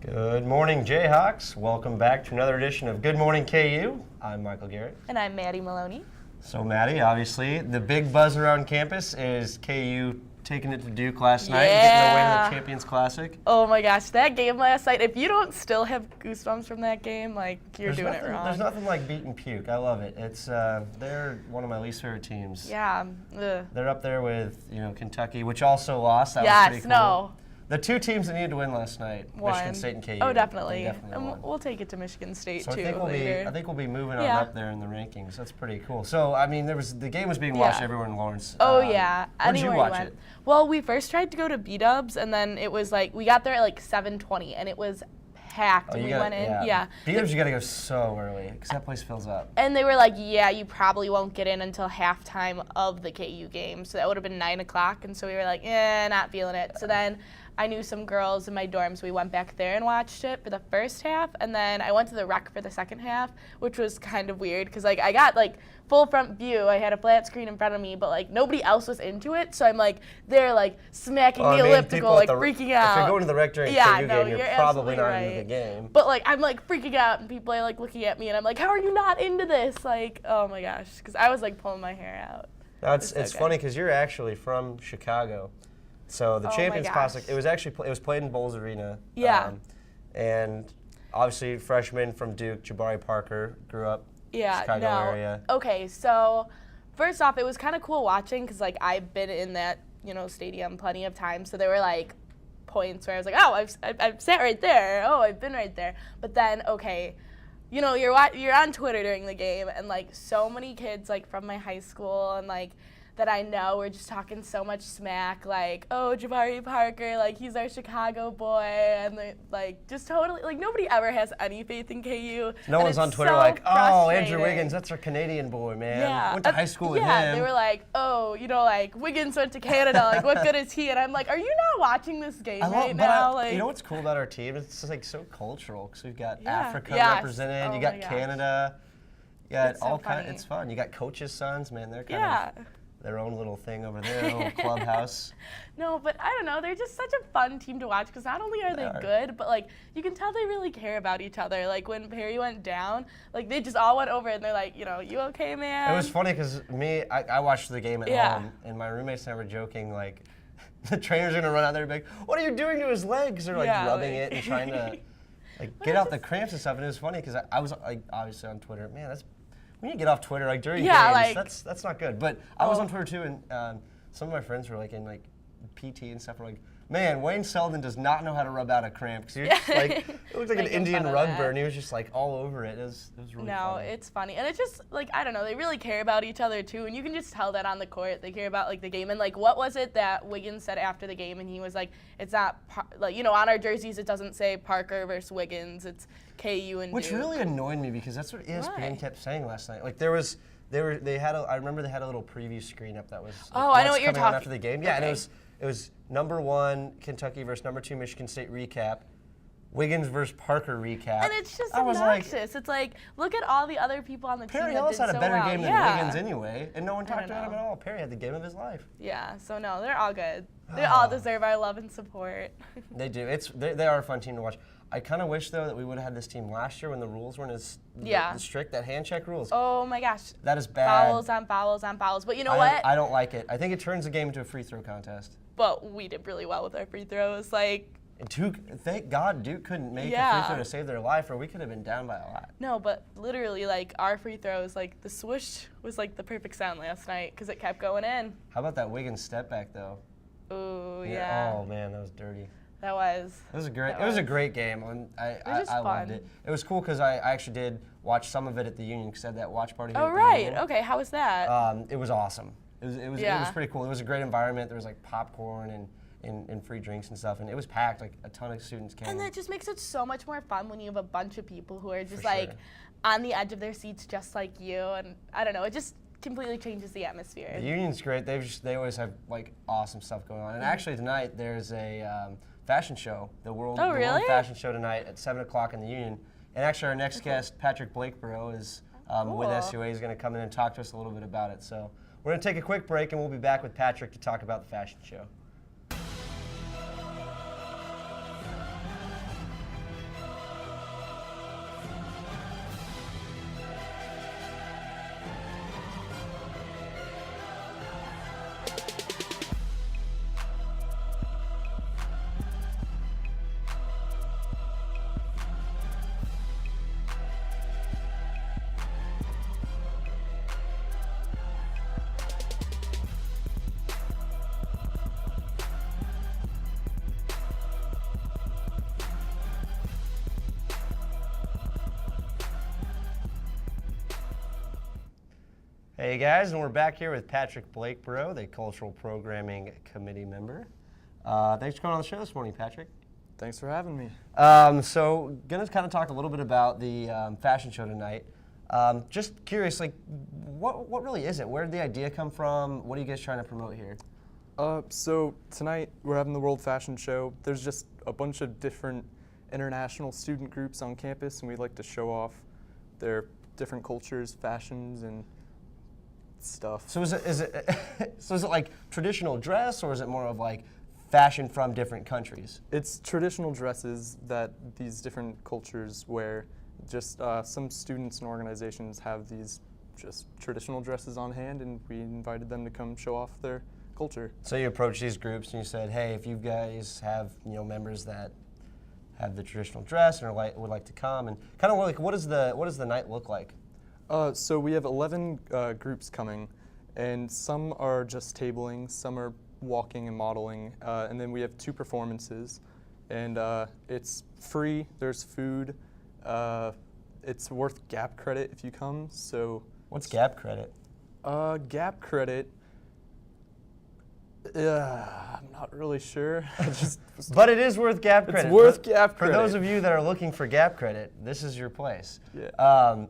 Good morning, Jayhawks. Welcome back to another edition of Good Morning KU. I'm Michael Garrett. And I'm Maddie Maloney. So, Maddie, obviously, the big buzz around campus is KU taking it to Duke last night and getting a win in the Champions Classic. Oh my gosh, that game last night, if you don't still have goosebumps from that game, like, you're doing it wrong. There's nothing like beating Puke. I love it. It's they're one of my least favorite teams. Yeah. They're up there with, Kentucky, which also lost. That was pretty cool. No. The two teams that needed to win last night, Michigan State and KU. Oh, definitely. Won. We'll take it to Michigan State, so too, I think we'll be moving on up there in the rankings. That's pretty cool. So, I mean, the game was being watched everywhere in Lawrence. Oh, yeah. Where did you watch it? Well, we first tried to go to B-Dubs, and then it was like, we got there at like 7:20, and it was packed. We went in. Yeah. B-Dubs, you got to go so early, because that place fills up. And they were like, yeah, you probably won't get in until halftime of the KU game. So that would have been 9 o'clock, and so we were like, not feeling it. So then I knew some girls in my dorms. We went back there and watched it for the first half, and then I went to the rec for the second half, which was kind of weird because like I got like full front view. I had a flat screen in front of me, but like nobody else was into it, so I'm like there like smacking the elliptical, like freaking out. If you're going to the rec during a KU game, you're probably not into the game. But like I'm like freaking out, and people are like looking at me, and I'm like, how are you not into this? Like, oh my gosh, because I was like pulling my hair out. It's funny because you're actually from Chicago. So the Champions Classic, it was played in Bowles Arena. Yeah. And obviously freshman from Duke, Jabari Parker, grew up Chicago area. Okay, so first off, it was kind of cool watching because like I've been in that stadium plenty of times. So there were like points where I was like, oh, I've sat right there. Oh, I've been right there. But then you're on Twitter during the game, and like so many kids like from my high school and like that I know were just talking so much smack, like, oh, Jabari Parker, like, he's our Chicago boy, and like, just totally, like, nobody ever has any faith in KU. No one's on Twitter like, oh, Andrew Wiggins, that's our Canadian boy, man. Yeah. Went to high school with him. Yeah, they were like, oh, like, Wiggins went to Canada, like, what good is he? And I'm like, are you not watching this game now? You know what's cool about our team? It's just, like, so cultural, because we've got Africa represented, you got Canada, you got all kinds, it's fun. You got coaches' sons, man, they're kind of their own little thing over there, a little clubhouse. No, but I don't know. They're just such a fun team to watch because not only are they good, but like you can tell they really care about each other. Like when Perry went down, like they just all went over and they're like, you okay, man? It was funny because I watched the game at home, and my roommates and I were joking like, the trainer's gonna run out there and be like, what are you doing to his legs? They're like rubbing it and trying to like get out the cramps and stuff. And it was funny because I was like obviously on Twitter, man, we need to get off Twitter like during games. Like, that's not good. But I was on Twitter too, and some of my friends were like in like PT and stuff. Were like, man, Wayne Selden does not know how to rub out a cramp because it looked like an Indian rug burn. He was just like all over it. It was really funny. No, it's funny, and it's just like I don't know. They really care about each other too, and you can just tell that on the court. They care about like the game, and like what was it that Wiggins said after the game? And he was like, it's not like on our jerseys it doesn't say Parker versus Wiggins. It's KU and Which Duke. Really annoyed me because that's what ESPN kept saying last night. Like I remember they had a little preview screen up that was I know what you're talking about after the game. Yeah, and it was number 1 Kentucky versus number 2 Michigan State recap, Wiggins versus Parker recap. And it's just obnoxious. It's like, look at all the other people on the team. Perry Ellis had a better game than Wiggins anyway, and no one talked about him at all. Perry had the game of his life. Yeah, so no, they're all good. They all deserve our love and support. They do. They are a fun team to watch. I kind of wish, though, that we would have had this team last year when the rules weren't as strict, that hand check rules. Oh, my gosh. That is bad. Fouls on fouls on fouls. But you know what? I don't like it. I think it turns the game into a free throw contest. But we did really well with our free throws. Like, Duke, thank God Duke couldn't make a free throw to save their life, or we could have been down by a lot. No, but literally, like, our free throws, like, the swoosh was, like, the perfect sound last night because it kept going in. How about that Wiggins step back, though? Ooh, yeah. Oh, man, that was dirty. That was. It was a great game. I loved it. It was cool because I actually did watch some of it at the Union because I had that watch party. Oh, right. Okay, how was that? It was awesome. It was pretty cool. It was a great environment. There was like popcorn and free drinks and stuff, and it was packed. Like a ton of students came. And that just makes it so much more fun when you have a bunch of people who are just on the edge of their seats, just like you. And I don't know, it just completely changes the atmosphere. The Union's great. They always have like awesome stuff going on. And actually tonight there's a fashion show, the World Fashion Show tonight at 7 o'clock in the Union. And actually our next guest, Patrick Blakeborough, is with SUA. He's going to come in and talk to us a little bit about it. So we're going to take a quick break, and we'll be back with Patrick to talk about the fashion show. Hey guys, and we're back here with Patrick Blakeborough, the Cultural Programming Committee member. Thanks for coming on the show this morning, Patrick. Thanks for having me. So, gonna kind of talk a little bit about the fashion show tonight. Just curious, like, what really is it? Where did the idea come from? What are you guys trying to promote here? So tonight we're having the World Fashion Show. There's just a bunch of different international student groups on campus, and we'd like to show off their different cultures, fashions, and stuff. So is it like traditional dress, or is it more of like fashion from different countries? It's traditional dresses that these different cultures wear. Just some students and organizations have these just traditional dresses on hand, and we invited them to come show off their culture. So you approached these groups and you said, hey, if you guys have members that have the traditional dress and would like to come, and kind of like what does the night look like? So we have 11 groups coming, and some are just tabling, some are walking and modeling, and then we have 2 performances, and it's free. There's food. It's worth GAP credit if you come. So what's GAP credit? GAP credit. I'm not really sure. But it is worth GAP credit. It's worth GAP credit. For those of you that are looking for GAP credit, this is your place. Yeah.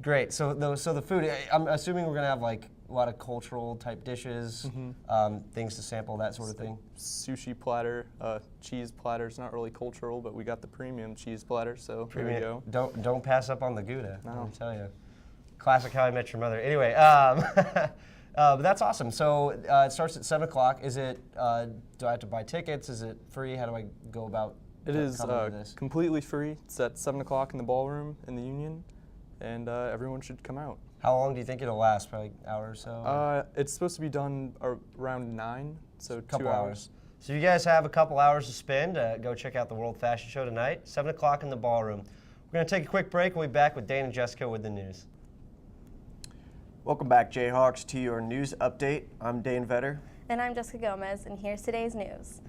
Great. So the food, I'm assuming we're gonna have like a lot of cultural type dishes, things to sample, that sort of thing. Sushi platter, cheese platter. It's not really cultural, but we got the premium cheese platter, so Premium. There we go. Don't pass up on the Gouda. No. I'll tell you. Classic How I Met Your Mother. Anyway, but that's awesome. So it starts at 7 o'clock. Is it? Do I have to buy tickets? Is it free? How do I go about? It is coming to this? completely free. It's at 7 o'clock in the ballroom in the Union, and everyone should come out. How long do you think it'll last? Probably an hour or so? It's supposed to be done around 9, so couple 2 hours. So you guys have a couple hours to spend. Go check out the World Fashion Show tonight, 7 o'clock in the ballroom. We're going to take a quick break. We'll be back with Dane and Jessica with the news. Welcome back, Jayhawks, to your news update. I'm Dane Vetter. And I'm Jessica Gomez, and here's today's news.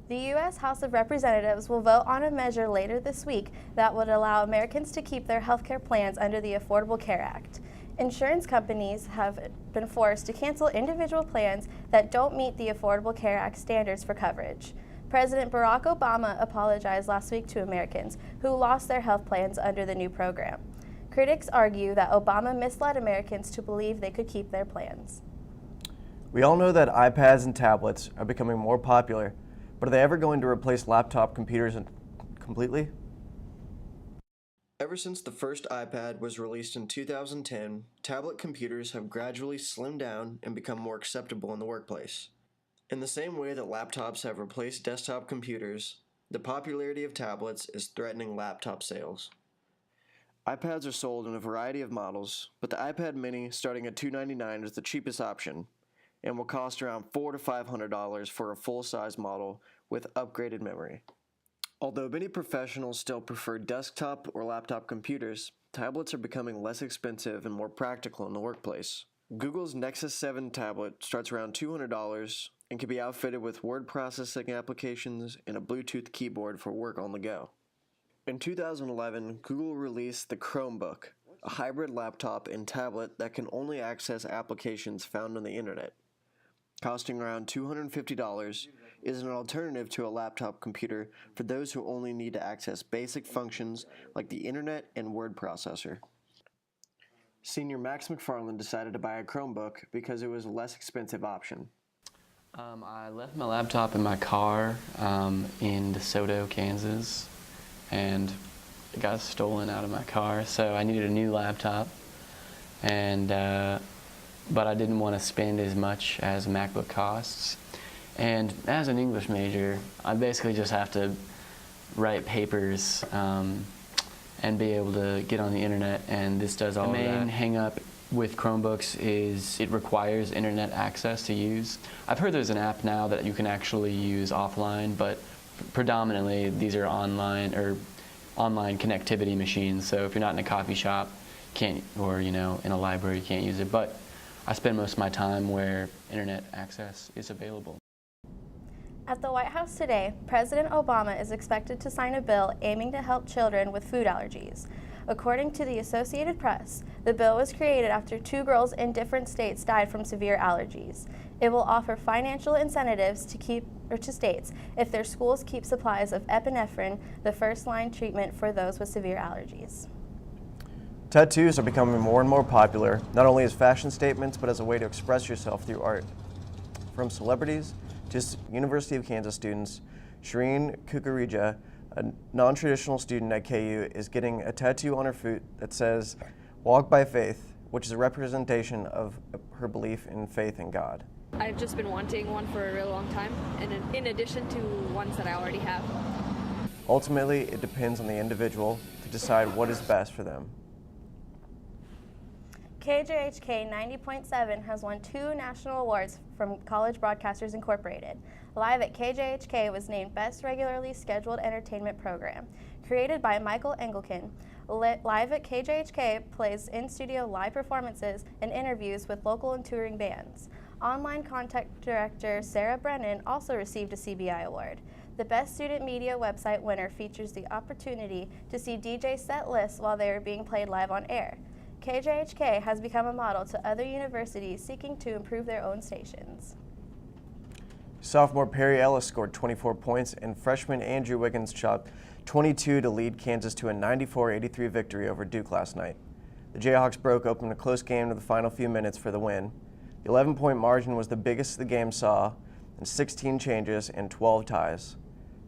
The U.S. House of Representatives will vote on a measure later this week that would allow Americans to keep their health care plans under the Affordable Care Act. Insurance companies have been forced to cancel individual plans that don't meet the Affordable Care Act standards for coverage. President Barack Obama apologized last week to Americans who lost their health plans under the new program. Critics argue that Obama misled Americans to believe they could keep their plans. We all know that iPads and tablets are becoming more popular, but are they ever going to replace laptop computers completely? Ever since the first iPad was released in 2010, tablet computers have gradually slimmed down and become more acceptable in the workplace. In the same way that laptops have replaced desktop computers, the popularity of tablets is threatening laptop sales. iPads are sold in a variety of models, but the iPad mini starting at $299 is the cheapest option and will cost around $400 to $500 for a full-size model with upgraded memory. Although many professionals still prefer desktop or laptop computers, tablets are becoming less expensive and more practical in the workplace. Google's Nexus 7 tablet starts around $200 and can be outfitted with word processing applications and a Bluetooth keyboard for work on the go. In 2011, Google released the Chromebook, a hybrid laptop and tablet that can only access applications found on the internet. Costing around $250, is an alternative to a laptop computer for those who only need to access basic functions like the internet and word processor. Senior Max McFarland decided to buy a Chromebook because it was a less expensive option. I left my laptop in my car in DeSoto, Kansas, and it got stolen out of my car, so I needed a new laptop, and but I didn't want to spend as much as a MacBook costs. And as an English major, I basically just have to write papers and be able to get on the internet, and this does all of that. The main hang-up with Chromebooks is it requires internet access to use. I've heard there's an app now that you can actually use offline, but predominantly these are online connectivity machines, so if you're not in a coffee shop or in a library, you can't use it. But I spend most of my time where internet access is available. At the White House today, President Obama is expected to sign a bill aiming to help children with food allergies. According to the Associated Press, the bill was created after 2 girls in different states died from severe allergies. It will offer financial incentives to states if their schools keep supplies of epinephrine, the first-line treatment for those with severe allergies. Tattoos are becoming more and more popular, not only as fashion statements, but as a way to express yourself through art. From celebrities to University of Kansas students, Shireen Kukurija, a non-traditional student at KU, is getting a tattoo on her foot that says, "Walk by faith," which is a representation of her belief in faith in God. I've just been wanting one for a really long time, and in addition to ones that I already have. Ultimately, it depends on the individual to decide what is best for them. KJHK 90.7 has won 2 national awards from College Broadcasters Incorporated. Live at KJHK was named Best Regularly Scheduled Entertainment Program. Created by Michael Engelken, Live at KJHK plays in-studio live performances and interviews with local and touring bands. Online content director Sarah Brennan also received a CBI award. The Best Student Media website winner features the opportunity to see DJ set lists while they are being played live on air. KJHK has become a model to other universities seeking to improve their own stations. Sophomore Perry Ellis scored 24 points, and freshman Andrew Wiggins shot 22 to lead Kansas to a 94-83 victory over Duke last night. The Jayhawks broke open a close game to the final few minutes for the win. The 11-point margin was the biggest the game saw, and 16 changes and 12 ties.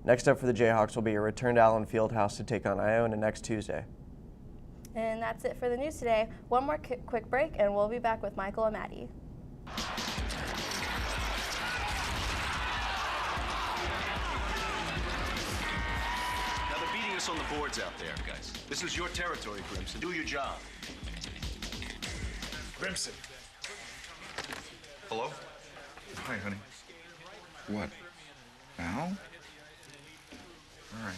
Next up for the Jayhawks will be a return to Allen Fieldhouse to take on Iona next Tuesday. And that's it for the news today. One more quick break, and we'll be back with Michael and Maddie. Now they're beating us on the boards out there, guys. This is your territory, Grimson. Do your job. Grimson. Hello? Hi, honey. What? Now? All right.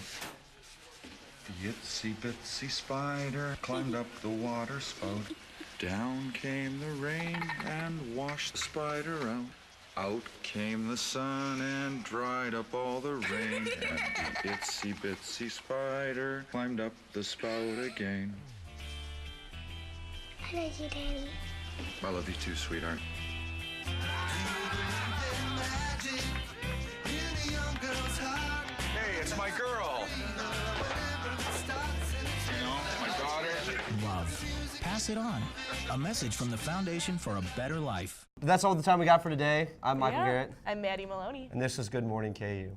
The itsy bitsy spider climbed up the water spout. Down came the rain and washed the spider out. Out came the sun and dried up all the rain. And the itsy bitsy spider climbed up the spout again. I love you, Daddy. I love you too, sweetheart. Hey, it's my girl. You know, my daughter. Love. Pass it on. A message from the Foundation for a Better Life. That's all the time we got for today. I'm Michael Garrett. I'm Maddie Maloney. And this is Good Morning KU.